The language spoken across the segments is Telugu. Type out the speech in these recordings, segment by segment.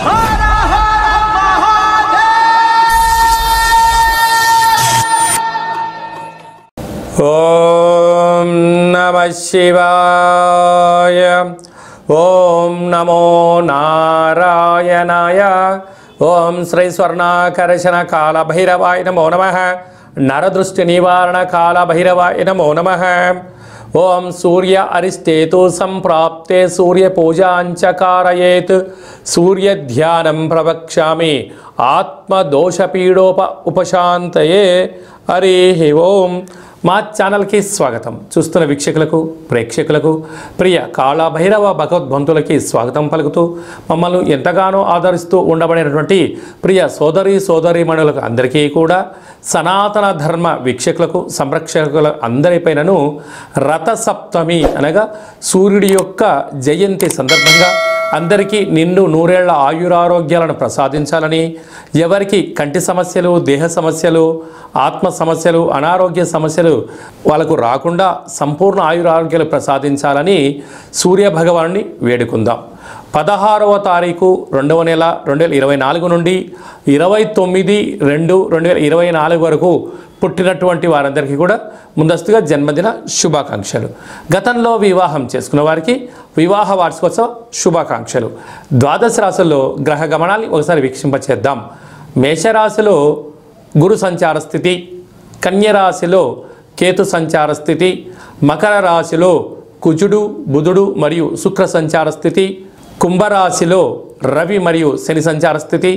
ఓం నమః శివాయ. ఓం నమో నారాయణాయ. ఓం శ్రీ స్వర్ణాకర్షణ కాల భైరవాయ నమో నమః. నరదృష్టి నివారణ కాల భైరవాయ నమో నమః. ఓం సూర్య అరిష్టేతు సంప్రాప్తే సూర్య పూజాంచ కారయేత్. సూర్య ధ్యానం ప్రవక్ష్యామి ఆత్మదోషపీడోప ఉపశాంతయే. హరి ఓం. మా ఛానల్కి స్వాగతం. చూస్తున్న వీక్షకులకు ప్రేక్షకులకు ప్రియ కాళభైరవ భగవద్బంతులకి స్వాగతం పలుకుతూ మమ్మల్ని ఎంతగానో ఆదరిస్తూ ఉండబడినటువంటి ప్రియ సోదరీమణులకు అందరికీ కూడా సనాతన ధర్మ వీక్షకులకు సంరక్షకుల అందరిపైనను రథసప్తమి అనగా సూర్యుడి యొక్క జయంతి సందర్భంగా అందరికీ నిండు నూరేళ్ల ఆయురారోగ్యాలను ప్రసాదించాలని, ఎవరికి కంటి సమస్యలు, దేహ సమస్యలు, ఆత్మ సమస్యలు, అనారోగ్య సమస్యలు వాళ్ళకు రాకుండా సంపూర్ణ ఆయురారోగ్యాలు ప్రసాదించాలని సూర్య భగవానుని వేడుకుందాం. 16వ తారీఖు 2వ నెల 2024 నుండి 29/2/2024 వరకు పుట్టినటువంటి వారందరికీ కూడా ముందస్తుగా జన్మదిన శుభాకాంక్షలు. గతంలో వివాహం చేసుకున్న వారికి వివాహ వార్షికోత్సవ శుభాకాంక్షలు. ద్వాదశ రాశుల్లో గ్రహ గమనాన్ని ఒకసారి వీక్షింపచేద్దాం. మేషరాశిలో గురు సంచార స్థితి, కన్యరాశిలో కేతు సంచార స్థితి, మకర రాశిలో కుజుడు, బుధుడు మరియు శుక్ర సంచార స్థితి, కుంభరాశిలో రవి మరియు శని సంచార స్థితి,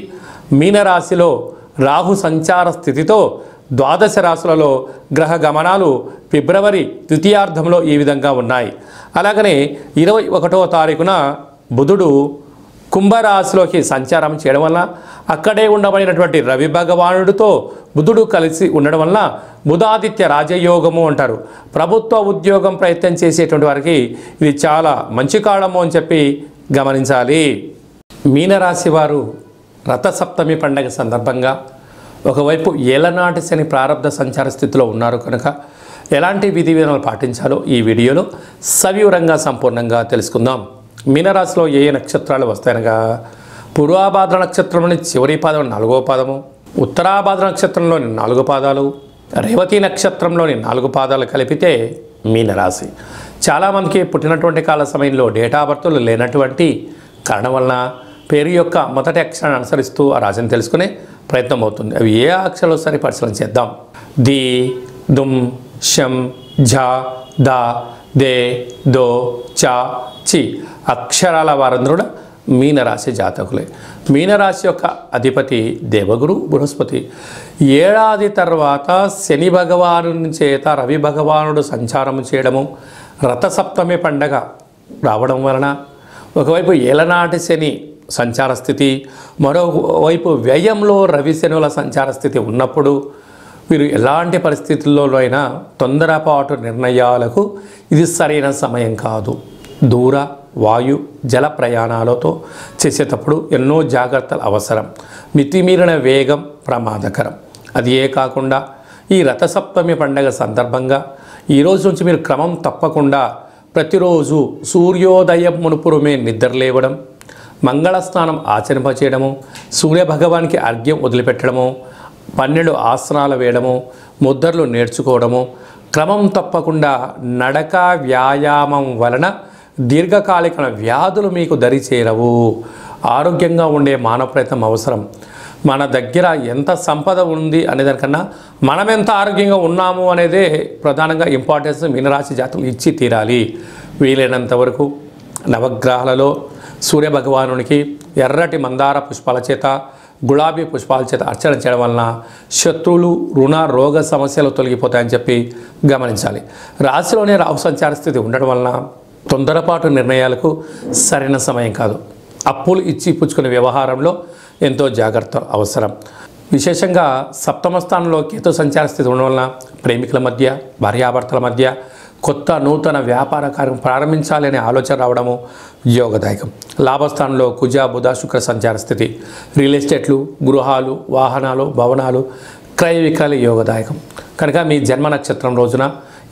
మీనరాశిలో రాహు సంచార స్థితితో ద్వాదశ రాశులలో గ్రహ గమనాలు ఫిబ్రవరి ద్వితీయార్థంలో ఈ విధంగా ఉన్నాయి. అలాగనే 21వ తారీఖున బుధుడు కుంభరాశిలోకి సంచారం చేయడం వల్ల అక్కడే ఉండబడినటువంటి రవి భగవానుడితో బుధుడు కలిసి ఉండడం వల్ల బుధాదిత్య రాజయోగము అంటారు. ప్రభుత్వ ఉద్యోగం ప్రయత్నం చేసేటువంటి వారికి ఇది చాలా మంచి కాలము అని చెప్పి గమనించాలి. మీనరాశి వారు రథసప్తమి పండగ సందర్భంగా ఒకవైపు ఏలనాటి శని ప్రారంభ సంచార స్థితిలో ఉన్నారు కనుక ఎలాంటి విధి విధానాలు పాటించాలో ఈ వీడియోలో సవివరంగా సంపూర్ణంగా తెలుసుకుందాం. మీనరాశిలో ఏ నక్షత్రాలు వస్తాయనగా పూర్వాభాద్ర నక్షత్రంలోని చివరి పాదం 4వ పాదము, ఉత్తరాభాద్ర నక్షత్రంలోని 4 పాదాలు, రేవతి నక్షత్రంలోని 4 పాదాలు కలిపితే మీనరాశి. చాలామందికి పుట్టినటువంటి కాల సమయంలో డేటా బర్త్లు లేనటువంటి కారణం వలన పేరు యొక్క మొదటి అక్షరాన్ని అనుసరిస్తూ ఆ రాశిని తెలుసుకునే ప్రయత్నం అవుతుంది. అవి ఏ అక్షరాలు సరి పరిశీలన చేద్దాం. ది, దుమ్, షం, ఝ, ద, దే, దో, చ, చి అక్షరాల వారందరూ కూడా మీనరాశి జాతకులే. మీనరాశి యొక్క అధిపతి దేవగురు బృహస్పతి. ఏడాది తర్వాత శని భగవాను చేత రవి భగవానుడు సంచారం చేయడము, రథసప్తమి పండగ రావడం వలన ఒకవైపు ఏలనాటి శని సంచార స్థితి, మరోవైపు వ్యయంలో రవి శనుల సంచార స్థితి ఉన్నప్పుడు వీరు ఎలాంటి పరిస్థితుల్లోనైనా తొందరపాటు నిర్ణయాలకు ఇది సరైన సమయం కాదు. దూర వాయు జల ప్రయాణాలతో చేసేటప్పుడు ఎన్నో జాగ్రత్తలు అవసరం. మితిమీరిన వేగం ప్రమాదకరం. అది ఏ కాకుండా ఈ రథసప్తమి పండగ సందర్భంగా ఈరోజు నుంచి మీరు క్రమం తప్పకుండా ప్రతిరోజు సూర్యోదయం మునుపురమే నిద్రలేవడం, మంగళ స్నానం ఆచరింపచేయడము, సూర్యభగవానికి అర్ఘ్యం వదిలిపెట్టడము, 12 ఆసనాలు వేయడము, ముద్రలు నేర్చుకోవడము, క్రమం తప్పకుండా నడక వ్యాయామం వలన దీర్ఘకాలిక వ్యాధులు మీకు దరి చేరవు. ఆరోగ్యంగా ఉండే మానవ ప్రయత్నం అవసరం. మన దగ్గర ఎంత సంపద ఉంది అనేదానికన్నా మనం ఎంత ఆరోగ్యంగా ఉన్నాము అనేదే ప్రధానంగా ఇంపార్టెన్స్ మీనరాశి జాతకులు ఇచ్చి తీరాలి. వీలైనంత వరకు నవగ్రహాలలో సూర్యభగవానునికి ఎర్రటి మందార పుష్పాల చేత, గులాబీ పుష్పాల చేత అర్చన చేయడం వలన శత్రువులు, రుణ, రోగ సమస్యలు తొలగిపోతాయని చెప్పి గమనించాలి. రాశిలోనే రాహు సంచార స్థితి ఉండడం వలన తొందరపాటు నిర్ణయాలకు సరైన సమయం కాదు. అప్పులు ఇచ్చి పుచ్చుకునే వ్యవహారంలో ఎంతో జాగ్రత్త అవసరం. విశేషంగా సప్తమ స్థానంలో కేతు సంచార స్థితి ఉండడం వలన ప్రేమికుల మధ్య, భార్యాభర్తల మధ్య కొత్త నూతన వ్యాపార కార్యం ప్రారంభించాలనే ఆలోచన రావడము యోగదాయకం. లాభస్థానంలో కుజ, బుధ, శుక్ర సంచార స్థితి, రియల్ ఎస్టేట్లు, గృహాలు, వాహనాలు, భవనాలు, క్రయ విక్రయాలు యోగదాయకం. కనుక మీ జన్మ నక్షత్రం రోజున,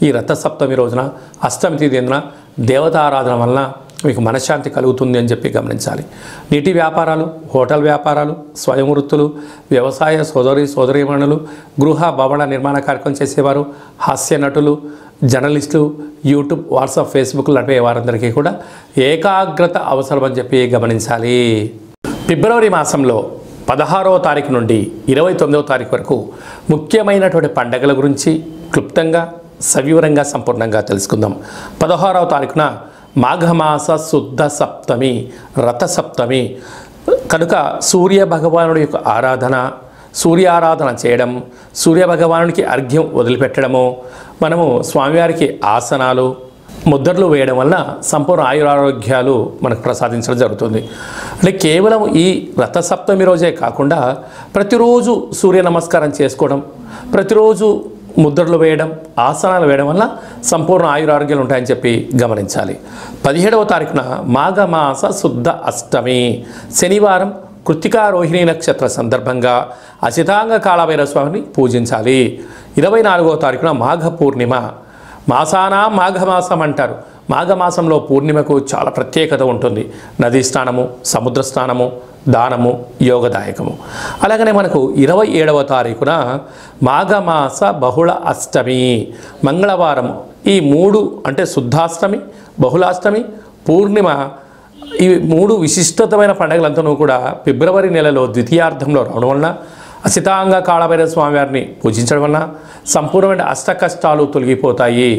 ఈ రథసప్తమి రోజున, అష్టమి తిథి దేవతారాధన వలన మీకు మనశ్శాంతి కలుగుతుంది అని చెప్పి గమనించాలి. నీటి వ్యాపారాలు, హోటల్ వ్యాపారాలు, స్వయం వృత్తులు, వ్యవసాయ సోదరీమణులు, గృహ భవన నిర్మాణ కార్యక్రమం చేసేవారు, హాస్య నటులు, జర్నలిస్టులు, యూట్యూబ్, వాట్సాప్, ఫేస్బుక్లు నడిపే వారందరికీ కూడా ఏకాగ్రత అవసరం అని చెప్పి గమనించాలి. ఫిబ్రవరి మాసంలో 16వ తారీఖు నుండి 29వ తారీఖు వరకు ముఖ్యమైనటువంటి పండగల గురించి క్లుప్తంగా సవివరంగా సంపూర్ణంగా తెలుసుకుందాం. 16వ తారీఖున మాఘమాస శుద్ధ సప్తమి, రథసప్తమి కనుక సూర్య భగవానుడి యొక్క ఆరాధన, సూర్యారాధన చేయడం, సూర్య భగవానుడికి అర్ఘ్యం వదిలిపెట్టడము, మనము స్వామివారికి ఆసనాలు, ముద్రలు వేయడం వలన సంపూర్ణ ఆయురారోగ్యాలు మనకు ప్రసాదించడం జరుగుతుంది. అంటే కేవలం ఈ రథసప్తమి రోజే కాకుండా ప్రతిరోజు సూర్య నమస్కారం చేసుకోవడం, ప్రతిరోజు ముద్రలు వేయడం, ఆసనాలు వేయడం వల్ల సంపూర్ణ ఆయురారోగ్యాలు ఉంటాయని చెప్పి గమనించాలి. 17వ తారీఖున మాఘమాస శుద్ధ అష్టమి శనివారం కృత్తికా రోహిణి నక్షత్ర సందర్భంగా అసితాంగ కాళభైరవ స్వామిని పూజించాలి. 24వ తారీఖున మాఘ పూర్ణిమ, మాసానా మాఘమాసం అంటారు. మాఘమాసంలో పూర్ణిమకు చాలా ప్రత్యేకత ఉంటుంది. నదీ స్నానము, సముద్ర స్నానము, దానము యోగదాయకము. అలాగనే మనకు 27వ తారీఖున మాఘమాస బహుళ అష్టమి మంగళవారం. ఈ 3 అంటే శుద్ధాష్టమి, బహుళాష్టమి, పూర్ణిమ, ఈ 3 విశిష్టమైన పండుగలంతా కూడా ఫిబ్రవరి నెలలో ద్వితీయార్థంలో రావడం వలన అసితాంగ కాళభైరవ స్వామివారిని పూజించడం వలన సంపూర్ణమైన అష్ట కష్టాలు తొలగిపోతాయి,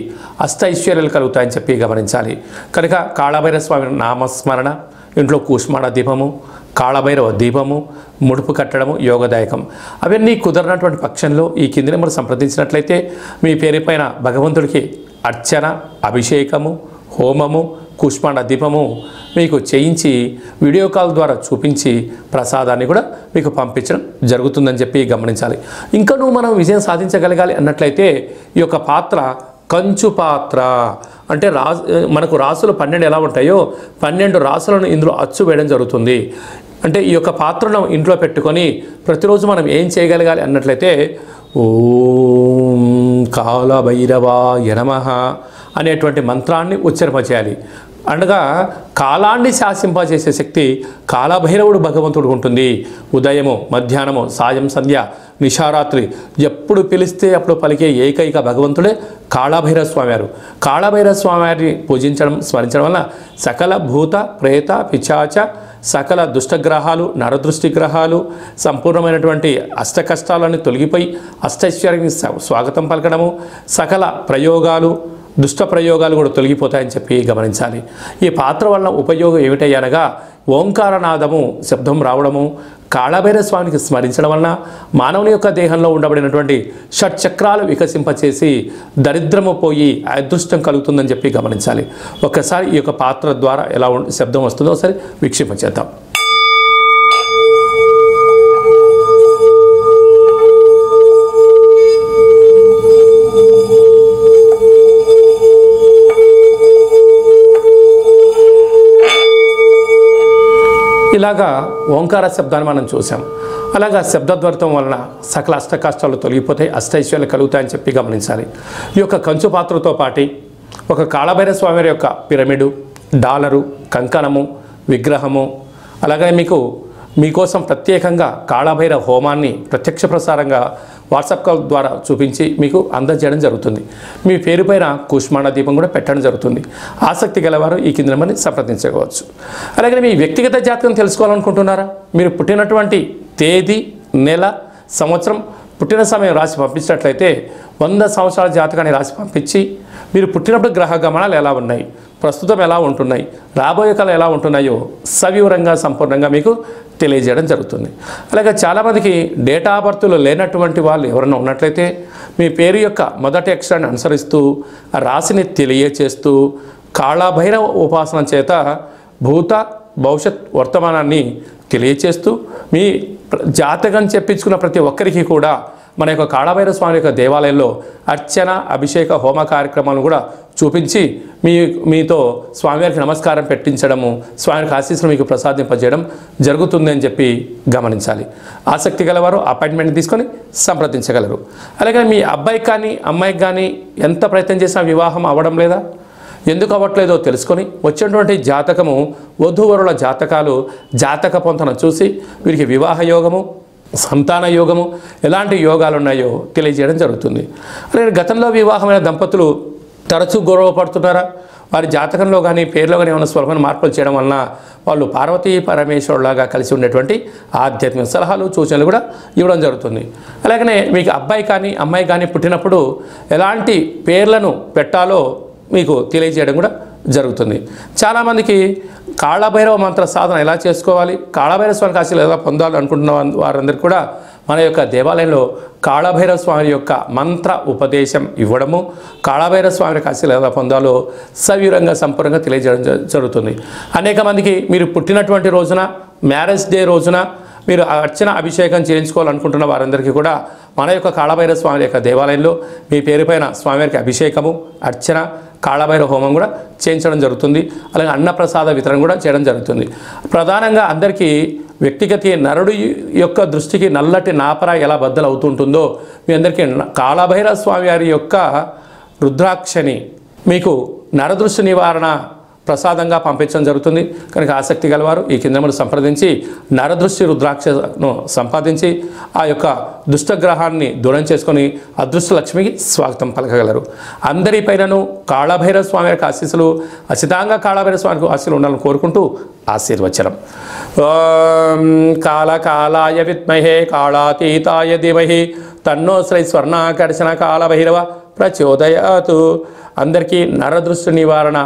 అష్ట ఐశ్వర్యాలు కలుగుతాయని చెప్పి గమనించాలి. కనుక కాళభైరవ స్వామి నామస్మరణ, ఇంట్లో కూష్మాణ దీపము, కాళభైరవ దీపము, ముడుపు కట్టడము యోగదాయకం. అవన్నీ కుదరనటువంటి పక్షంలో ఈ కింది నెంబర్ సంప్రదించినట్లయితే మీ పేరుపైన భగవంతుడికి అర్చన, అభిషేకము, హోమము, కూష్మాండ దీపము మీకు చేయించి వీడియో కాల్ ద్వారా చూపించి ప్రసాదాన్ని కూడా మీకు పంపించడం జరుగుతుందని చెప్పి గమనించాలి. ఇంకనూ మనం విజయం సాధించగలగాలి అన్నట్లయితే ఈ యొక్క పాత్ర కంచు పాత్ర అంటే మనకు రాసులు 12 ఎలా ఉంటాయో 12 రాసులను ఇందులో అచ్చు వేయడం జరుగుతుంది. అంటే ఈ యొక్క పాత్రను ఇంట్లో పెట్టుకొని ప్రతిరోజు మనం ఏం చేయగలగాలి అన్నట్లయితే ఓం కాళభైరవాయ నమః అనేటువంటి మంత్రాన్ని ఉచ్చరింపచేయాలి. అనగా కాలాన్ని శాసింపజేసే శక్తి కాళభైరవుడు భగవంతుడు ఉంటుంది. ఉదయము, మధ్యాహ్నము, సాయం, సంధ్య, నిశారాత్రి ఎప్పుడు పిలిస్తే అప్పుడు పలికే ఏకైక భగవంతుడే కాళభైరవ స్వామివారు. కాళభైరవ స్వామివారిని పూజించడం, స్మరించడం వల్ల సకల భూత, ప్రేత, పిశాచ, సకల దుష్టగ్రహాలు, నరదృష్టి గ్రహాలు, సంపూర్ణమైనటువంటి అష్ట కష్టాలన్నీ తొలగిపోయి అష్టైశ్వర్యానికి స్వాగతం పలకడము, సకల ప్రయోగాలు, దుష్ట ప్రయోగాలు కూడా తొలగిపోతాయని చెప్పి గమనించాలి. ఈ పాత్ర వలన ఉపయోగం ఏమిటయ్యనగా ఓంకారనాదము శబ్దం రావడము, కాళభైరవ స్వామికి స్మరించడం వలన మానవుని యొక్క దేహంలో ఉండబడినటువంటి షట్చక్రాలు వికసింపచేసి దరిద్రము పోయి అదృష్టం కలుగుతుందని చెప్పి గమనించాలి. ఒక్కసారి ఈ యొక్క పాత్ర ద్వారా ఎలా శబ్దం వస్తుందో ఒకసారి వీక్షింపచేద్దాం. ఇలాగా ఓంకార శబ్దాన్ని మనం చూసాం. అలాగా శబ్దద్వర్థం వలన సకల అష్ట కష్టాలు తొలగిపోతాయి, అష్టైశ్వర్యాలు కలుగుతాయని చెప్పి గమనించాలి. ఈ యొక్క కంచు పాత్రతో పాటు ఒక కాళభైరవ స్వామి యొక్క పిరమిడు, డాలరు, కంకణము, విగ్రహము, అలాగనే మీకోసం ప్రత్యేకంగా కాళభైరవ హోమాన్ని ప్రత్యక్ష ప్రసారంగా వాట్సాప్ కాల్ ద్వారా చూపించి మీకు అందజేయడం జరుగుతుంది. మీ పేరుపైన కూష్మాండ దీపం కూడా పెట్టడం జరుగుతుంది. ఆసక్తి గలవారు ఈ కింద నెంబర్ని సంప్రదించవచ్చు. అలాగే మీ వ్యక్తిగత జాతకం తెలుసుకోవాలనుకుంటున్నారా? మీరు పుట్టినటువంటి తేదీ, నెల, సంవత్సరం, పుట్టిన సమయం రాసి పంపించినట్లయితే 100 సంవత్సరాల జాతకాన్ని రాసి పంపించి మీరు పుట్టినప్పుడు గ్రహ గమనాలు ఎలా ఉన్నాయి, ప్రస్తుతం ఎలా ఉంటున్నాయి, రాబోయే కాలం ఎలా ఉంటున్నాయో సవివరంగా సంపూర్ణంగా మీకు తెలియజేయడం జరుగుతుంది. అలాగే చాలామందికి డేటా ఆఫ్ బర్త్లో లేనటువంటి వాళ్ళు ఎవరైనా ఉన్నట్లయితే మీ పేరు యొక్క మొదటి అక్షరాన్ని అనుసరిస్తూ ఆ రాశిని తెలియచేస్తూ కాళభైరవ ఉపాసన చేత భూత, భవిష్యత్, వర్తమానాన్ని తెలియచేస్తూ మీ జాతకం చెప్పించుకున్న ప్రతి ఒక్కరికి కూడా మన యొక్క కాళభైరవ స్వామి యొక్క దేవాలయంలో అర్చన, అభిషేక, హోమ కార్యక్రమాలను కూడా చూపించి మీతో స్వామివారికి నమస్కారం పెట్టించడము, స్వామివారికి ఆశీస్సులు మీకు ప్రసాదింపజేయడం జరుగుతుంది అని చెప్పి గమనించాలి. ఆసక్తి గలవారు అపాయింట్మెంట్ తీసుకొని సంప్రదించగలరు. అలాగే మీ అబ్బాయికి కానీ అమ్మాయికి కానీ ఎంత ప్రయత్నం చేసినా వివాహం అవ్వడం లేదా? ఎందుకు అవ్వట్లేదో తెలుసుకొని వచ్చినటువంటి జాతకము వధూవరుల జాతకాలు జాతక పొంతన చూసి వీరికి వివాహ యోగము సంతాన యోగము ఎలాంటి యోగాలు ఉన్నాయో తెలియజేయడం జరుగుతుంది. అలాగే గతంలో వివాహమైన దంపతులు తరచూ గొడవ పడుతున్నారా, వారి జాతకంలో కానీ పేర్లో కానీ ఏమైనా స్వల్పమైన మార్పులు చేయడం వలన వాళ్ళు పార్వతీ పరమేశ్వరులాగా కలిసి ఉండేటువంటి ఆధ్యాత్మిక సలహాలు సూచనలు కూడా ఇవ్వడం జరుగుతుంది. అలాగనే మీకు అబ్బాయి కానీ అమ్మాయి కానీ పుట్టినప్పుడు ఎలాంటి పేర్లను పెట్టాలో మీకు తెలియజేయడం కూడా జరుగుతుంది. చాలామందికి కాళభైరవ మంత్ర సాధన ఎలా చేసుకోవాలి, కాళభైరవ స్వామి ఆశీస్సులు ఎలా పొందాలి అనుకుంటున్న వారందరికీ కూడా మన యొక్క దేవాలయంలో కాళభైరవ స్వామి యొక్క మంత్ర ఉపదేశం ఇవ్వడము, కాళభైరవ స్వామి ఆశీస్సులు ఎలా పొందాలో సవివరంగా సంపూర్ణంగా తెలియజేయడం జరుగుతుంది. అనేక మందికి మీరు పుట్టినటువంటి రోజున, మ్యారేజ్ డే రోజున మీరు అర్చన అభిషేకం చేయించుకోవాలనుకుంటున్న వారందరికీ కూడా మన యొక్క కాళభైరవ స్వామి యొక్క దేవాలయంలో మీ పేరుపైన స్వామివారికి అభిషేకము, అర్చన, కాళభైరవ హోమం కూడా చేయించడం జరుగుతుంది. అలాగే అన్నప్రసాద వితరణ కూడా చేయడం జరుగుతుంది. ప్రధానంగా అందరికీ వ్యక్తిగత నరుడు యొక్క దృష్టికి నల్లటి నాపర ఎలా బద్దలు అవుతుంటుందో మీ అందరికీ కాళభైరవ స్వామి వారి యొక్క రుద్రాక్షని మీకు నరదృష్టి నివారణ ప్రసాదంగా పంపించడం జరుగుతుంది. కనుక ఆసక్తి గలవారు ఈ కిందమును సంప్రదించి నరదృష్టి రుద్రాక్షను సంపాదించి ఆ యొక్క దుష్టగ్రహాన్ని దూరం చేసుకొని అదృష్ట లక్ష్మికి స్వాగతం పలకగలరు. అందరిపైనను కాళభైరవ స్వామి యొక్క ఆశీస్సులు, ఖచ్చితంగా కాళభైరవ స్వామికి ఆశీస్సులు ఉండాలని కోరుకుంటూ ఆశీర్వచనం. ఓం కాళకాలాయ విద్మహే కాళాతీతాయ ధీమహి తన్నో శ్రీ స్వర్ణాకర్షణ కాళభైరవ ప్రచోదయాతు. అందరికీ నరదృష్టి నివారణ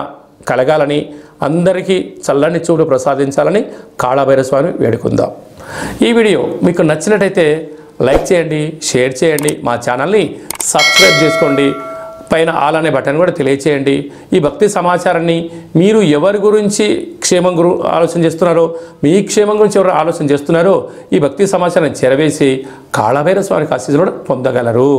కలగాలని, అందరికీ చల్లని చూడు ప్రసాదించాలని కాళభైరవ స్వామి వేడుకుందాం. ఈ వీడియో మీకు నచ్చినట్టయితే లైక్ చేయండి, షేర్ చేయండి, మా ఛానల్ని సబ్స్క్రైబ్ చేసుకోండి, పైన ఆల్ అనే బటన్ కూడా తెలియచేయండి. ఈ భక్తి సమాచారాన్ని మీరు ఎవరి గురించి క్షేమం ఆలోచన చేస్తున్నారో, మీ క్షేమం గురించి ఎవరు ఆలోచన చేస్తున్నారో ఈ భక్తి సమాచారాన్ని చేరవేసి కాళభైరవ స్వామికి ఆశీస్సులు పొందగలరు.